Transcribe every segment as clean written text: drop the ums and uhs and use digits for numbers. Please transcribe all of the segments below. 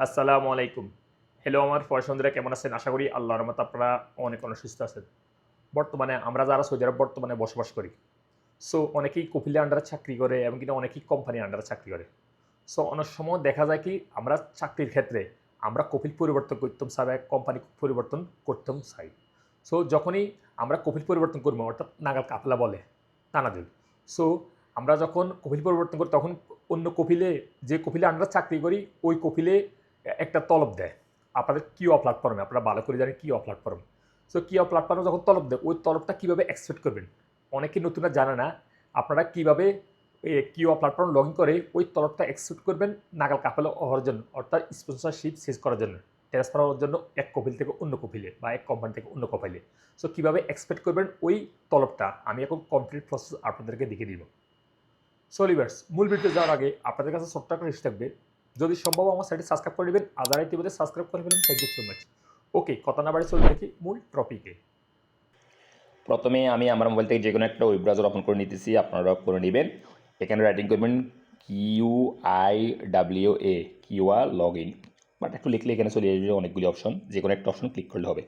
আসসালামু আলাইকুম। হ্যালো আমার পয়সন্ধিরা কেমন আছেন? আশা করি আল্লাহর রহমতে আপনারা অনেক সুস্থ আছেন। বর্তমানে আমরা যারা সৌদি আরব বর্তমানে বসবাস করি। সো অনেকেই কফিলের আন্ডারে চাকরি করে এবং কিনা অনেকেই কোম্পানির আন্ডারে চাকরি করে। সো অনেক সময় দেখা যায় কি আমরা চাকরির ক্ষেত্রে আমরা কফিল পরিবর্তন করতাম চাই, কোম্পানি পরিবর্তন করতাম চাই। সো যখনই আমরা কফিল পরিবর্তন করবো অর্থাৎ নাগাল কাফেলা বলে তানাজুল। সো আমরা যখন কফিল পরিবর্তন করি তখন অন্য কফিলে যে কফিলে আমরা চাকরি করি ওই কফিলে একটা তলব দেয়। আপনাদের কিউ প্ল্যাটফর্মে আপনারা ভালো করে জানেন কিউ প্ল্যাটফর্ম। সো কিউ প্ল্যাটফর্মে যখন তলব দেয় ওই তলবটা কীভাবে এক্সপেক্ট করবেন? অনেকে নতুনরা জানে না আপনারা কীভাবে কিউ প্ল্যাটফর্ম লগ ইন করে ওই তলবটা এক্সপেক্ট করবেন নাগাল কাফেলা হওয়ার জন্য অর্থাৎ স্পন্সরশিপ শেষ করার জন্য ট্রান্সফার হওয়ার জন্য এক কফিল থেকে অন্য কফিলে বা এক কোম্পানি থেকে অন্য কফিলে। সো কীভাবে এক্সপেক্ট করবেন ওই তলবটা আমি এখন কমপ্লিট প্রসেস আপনাদেরকে দেখিয়ে দিব। সো লিভার্স মূল ভিডিওতে যাওয়ার আগে আপনাদের কাছে ছোট্ট একটা রিকোয়েস্ট থাকবে, যদি সম্ভব আমার চ্যানেলটি সাবস্ক্রাইব করে নেবেন, আদার ইতিমধ্যে সাবস্ক্রাইব করে ফেলেন। Thank you so much. Okay, কথা না বাড়ি চলে দেখি মূল টপিকে। প্রথমে আমি আমার মোবাইল থেকে যে কোনো একটা ওয়েব ব্রাউজার ওপেন করে নিতেছি, আপনারা করে নেবেন। এখানে রাইটিং করবেন QIWA কিউআ লগ ইন, বাট একটু লিখলে এখানে চলে আসবে অনেকগুলি অপশন, যে কোনো একটা অপশন ক্লিক করলে হবে।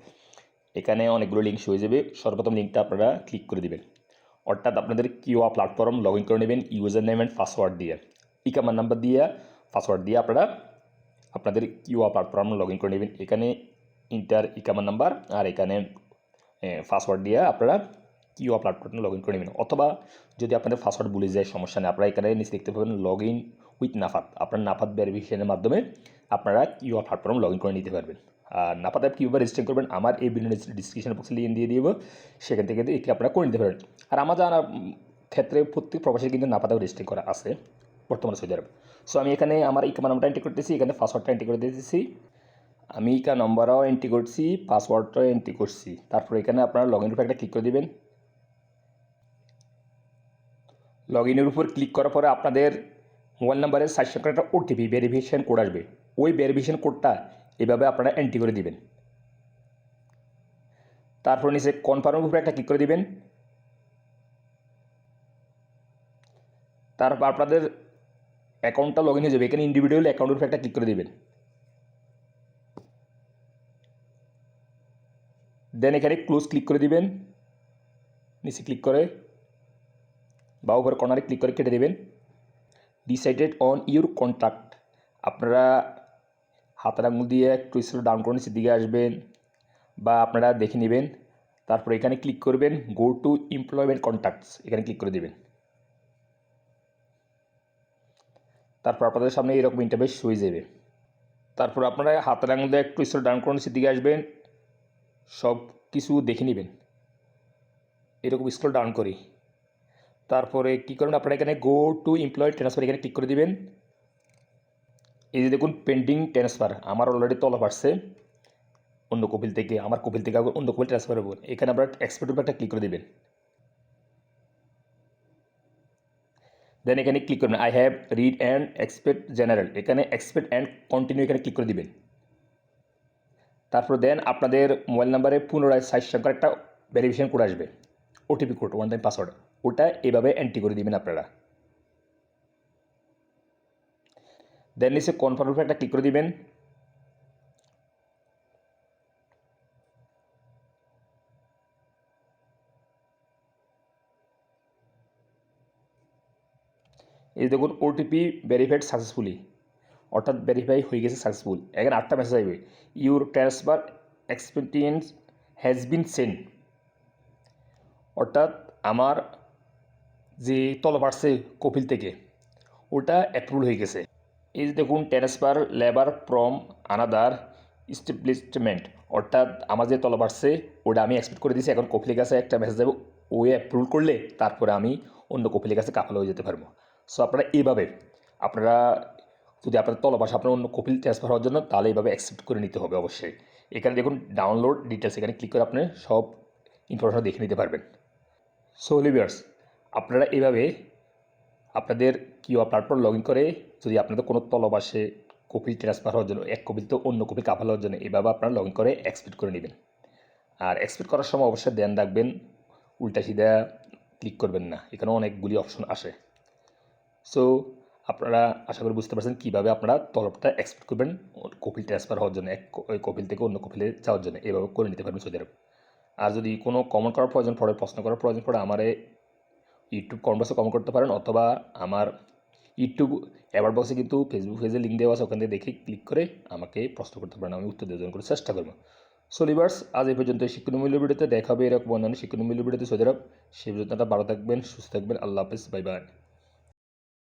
এখানে অনেকগুলো লিঙ্ক হয়ে যাবে। সর্বপ্রথম লিঙ্কটা আপনারা ক্লিক করে দেবেন, অর্থাৎ আপনাদের কিউআ প্ল্যাটফর্ম লগ ইন করে নেবেন ইউজার নেম অ্যান্ড পাসওয়ার্ড দিয়ে, ইকামার নাম্বার দিয়ে পাসওয়ার্ড দিয়ে আপনারা আপনাদের কিউআ প্ল্যাটফর্ম লগ ইন করে নেবেন। এখানে ইন্টার ইকামার নাম্বার আর এখানে পাসওয়ার্ড দিয়ে আপনারা কিউআর প্ল্যাটফর্মে লগ ইন করে নেবেন। অথবা যদি আপনাদের পাসওয়ার্ড ভুলে যায় সমস্যা নেই, আপনারা এখানে নিচে দেখতে পাবেন লগ ইন উইথ নাফাত। আপনার নাফাত ভেরিফিকেশনের মাধ্যমে আপনারা কিউআর প্ল্যাটফর্ম লগ ইন করে নিতে পারবেন। আর নাফাত অ্যাপ কীভাবে রেজিস্টার করবেন আমার এই ভিডিও ডিসক্রিপশন বক্সে লিঙ্ক দিয়ে দিব, সেখান থেকে এটি আপনারা করে নিতে পারবেন। আর আমার জানার ক্ষেত্রে প্রত্যেক প্রবাসী কিন্তু নাফাত অ্যাপ রেজিস্টার করা আছে বর্তমানে সৌদি আরব। সো আমি এখানে আমার ইকামা নাম্বারটা এন্ট্রি করতেছি, এখানে পাসওয়ার্ডটা এন্ট্রি করে দিতেছি। আমি ইকা নম্বরও এন্ট্রি করছি, পাসওয়ার্ডটাও এন্ট্রি করছি। তারপর এখানে আপনারা লগ ইনের উপর একটা ক্লিক করে দেবেন। লগ ইনের উপর ক্লিক করার পরে আপনাদের মোবাইল নাম্বারের 4 সংখ্যার একটা ওটিপি ভেরিফিকেশান কোড আসবে। ওই ভেরিফিকেশান কোডটা এভাবে আপনারা এন্ট্রি করে দিবেন। তারপর নিচে কনফার্মের উপরে একটা ক্লিক করে দিবেন। তারপর আপনাদের অ্যাকাউন্টটা লগ ইন হয়ে যাবে। এখানে ইন্ডিভিজুয়াল অ্যাকাউন্টের উপরে একটা ক্লিক করে দিবেন। দেন এখানে ক্লোজ ক্লিক করে দিবেন। নিচে ক্লিক করে বা উপরে কর্নারে ক্লিক করে কেটে দেবেন। ডিসাইডেড অন ইউর কন্ট্যাক্ট, আপনারা হাতের আঙুল দিয়ে একটু স্ক্রল ডাউন করে নিচের দিকে আসবেন বা আপনারা দেখে নেবেন। তারপর এখানে ক্লিক করবেন গো টু এমপ্লয়মেন্ট কন্ট্যাক্টস, এখানে ক্লিক করে দেবেন। তারপর আপনাদের সামনে এরকম ইন্টারফেস হয়ে যাবে। তারপর আপনারা হাতের আঙুল দিয়ে একটু স্ক্রল ডাউন করে নিচের দিকে আসবেন, সব কিছু দেখে নেবেন এরকম স্ক্রল ডাউন করি। তারপরে কী করবেন, আপনারা এখানে গো টু এমপ্লয় ট্রান্সফার এখানে ক্লিক করে দেবেন। এই যে দেখুন পেন্ডিং ট্রান্সফার, আমার অলরেডি তলব আসছে অন্য কপিল থেকে, আমার কপিল থেকে অন্য কপিল ট্রান্সফার হবে। এখানে আপনারা এক্সপেক্ট উপর একটা ক্লিক করে দেবেন। দেন এখানে ক্লিক করবেন I have read and expect general, এখানে এক্সপেক্ট অ্যান্ড কন্টিনিউ এখানে ক্লিক করে দেবেন। তারপর দেন আপনাদের মোবাইল নাম্বারে পুনরায় 4 সংখ্যার একটা ভেরিফিকেশন কোড আসবে, OTP code, one time password, ওটা এভাবে এন্ট্রি করে দেবেন আপনারা। দেন নিচে কনফার্ম উপরে একটা ক্লিক করে দিবেন। এই দেখুন ওটিপি ভেরিফাইড সাকসেসফুলি, অর্থাৎ ভেরিফাই হয়ে গেছে সাকসেসফুল। এখানে 8টা মেসেজ আসবে, your transfer experience has been send, অর্থাৎ আমার যে তলব আসছে কপিল থেকে ওটা অ্যাপ্রুভ হয়ে গেছে। এই যে দেখুন transfer labour from another establishment, অর্থাৎ আমার যে তলব আসছে ওটা আমি এক্সপেক্ট করে দিয়েছি। এখন কপিলের কাছে একটা মেসেজ যাবে, ওই অ্যাপ্রুভ করলে তারপরে আমি অন্য কপিলের কাছে কাফাল হয়ে যেতে পারবো। সো আপনারা এইভাবে আপনারা যদি আপনার তলব আসে আপনার অন্য কপিল ট্রান্সফার হওয়ার জন্য, তাহলে এইভাবে অ্যাকসেপ্ট করে নিতে হবে অবশ্যই। এখানে দেখুন ডাউনলোড ডিটেলস, এখানে ক্লিক করে আপনি সব ইনফরমেশন দেখে নিতে পারবেন। সো লিভিয়ার্স আপনারা এইভাবে আপনাদের কিউআর প্ল্যাটফর্ম লগ ইন করে যদি আপনাদের কোনো তলব আসে কপিল ট্রান্সফার হওয়ার জন্য, এক কপিল তো অন্য কপিল কাফাল হওয়ার জন্য, এভাবে আপনারা লগ ইন করে এক্সপেক্ট করে নেবেন। আর এক্সপেক্ট করার সময় অবশ্যই ধ্যান রাখবেন উল্টা সিধা ক্লিক করবেন না, এখানে অনেকগুলি অপশন আসে। সো আপনারা আশা করি বুঝতে পারছেন কীভাবে আপনারা তলবটা এক্সপেক্ট করবেন কপিল ট্রান্সফার হওয়ার জন্য ওই কপিল থেকে অন্য কপিলে যাওয়ার জন্য এভাবে করে নিতে পারবেন সৌদি আরব। আর যদি কোনো কমেন্ট করার প্রয়োজন পড়ে, প্রশ্ন করার প্রয়োজন পড়ে, আমার ইউটিউব কমেন্ট বক্সে কমেন্ট করতে পারেন, অথবা আমার ইউটিউব অ্যাওয়ার্ড বক্সে কিন্তু ফেসবুক পেজে লিঙ্ক দেওয়া আছে, ওখান থেকে দেখে ক্লিক করে আমাকে প্রশ্ন করতে পারেন, আমি উত্তর দেওয়ার জন্য করে চেষ্টা করবো। সো লিভার্স, আজ এই পর্যন্ত শিক্ষণমূল্য ভিডিওতে দেখা হবে এরকম অন্যান্য শিক্ষণমূল্য ভিডিওতে সৌদি আরব। সেই পর্যন্ত ভালো থাকবেন, সুস্থ থাকবেন, আল্লাহ হাফেজ, বাই বাই।